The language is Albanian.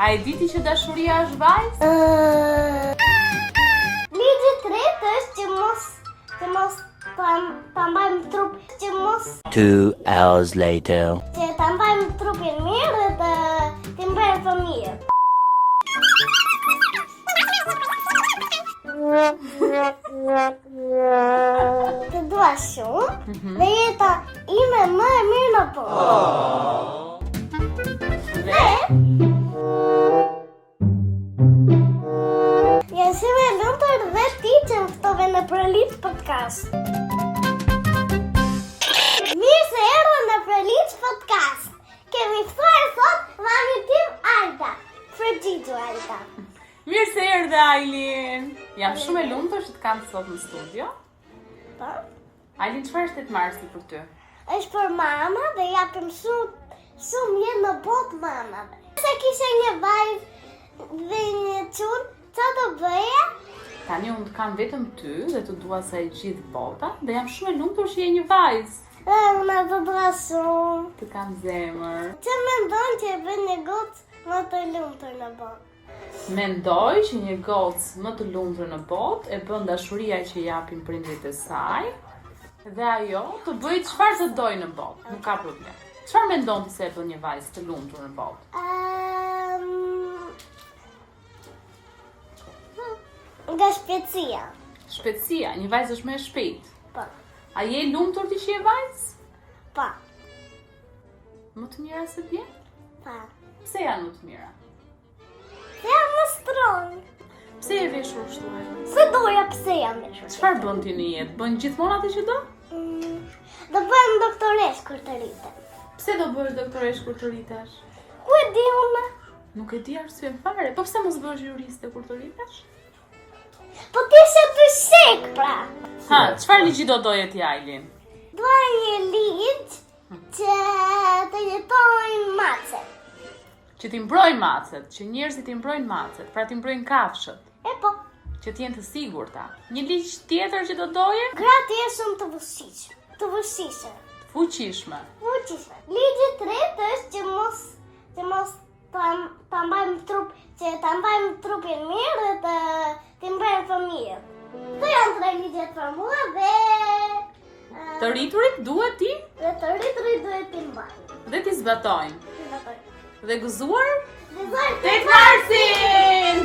A e diti që dashuria është vajzë? Ligji i tretë është që mos ta mbajmë trup, që mos 2 hours later. që ta mbajmë trupin mirë dhe të mbajmë fëmijë. Të dua shumë dhe jeta ime më e mirë në botë. Dhe jam shumë e lumtur dhe ti që më ftove në Preliç Podcast. Mirë se erdhe në Preliç Podcast. Kemi ftuar sot mamin tim Alta. Frigjitu Alta. Mirë se erdhe Ailin. Jam shumë e lumtur që të kam sot në studio. Po? Ailin, çfarë është 8 marsi për ty? Është për mama dhe japim shumë jetë në botë mamave. Se kishe një vajzë dhe një çun, çfarë do bëje? Tani unë të kam vetëm ty dhe të dua sa e gjithë bota dhe jam shumë e lumtur që je një vajzë. Unë të dua shumë. Të kam zemër. Që mendon që e bën një gocë më të lumtur në botë? Mendoj që një gocë më të lumtur në botë e bën dashuria që japin prindrit e saj dhe ajo të bëjë çfarë të dojë në botë, nuk ka problem. Çfarë mendon ti se e bën një vajzë të lumtur në botë? Nga shpejtësia. Shpejtësia, një vajzë është më e shpejtë. Po. A je lumtur ti që je vajzë? Po. Më të mira se ti? Po. Pse janë më të mira? Jam më strong. Pse je veshur kështu? Se doja pse jam veshur. Çfarë bën ti në jetë? Bën gjithmonë atë që do? Do bëhem doktoresh kur të rritem. Pse do bësh doktoresh kur të rritesh? Ku e di unë? Nuk e di arsyen fare. Po pse mos bësh juriste kur të rritesh? Po ti se të shek pra. Ha, çfarë ligji do doje ti Ailin? Doja një ligj që të jetojnë macet. Që ti mbrojnë macet, që njerëzit ti mbrojnë macet, pra ti mbrojnë kafshët, E po, që ti jenë të sigurta. Një ligj tjetër që do doje? gratë e shumë të vështirë. Të vështirë. Fuqishme. Fuqishme. Ligji i tretë është që mos ta mbajmë trup, që ta mbajmë trupin mirë dhe të mbajmë fëmijë. Këto janë 3 ligjet për mua dhe Të rriturit duhet ti të rriturit duhet t'i mbajmë. dhe ti zbatojnë. Dhe gëzuar? Dhe 8 marsin!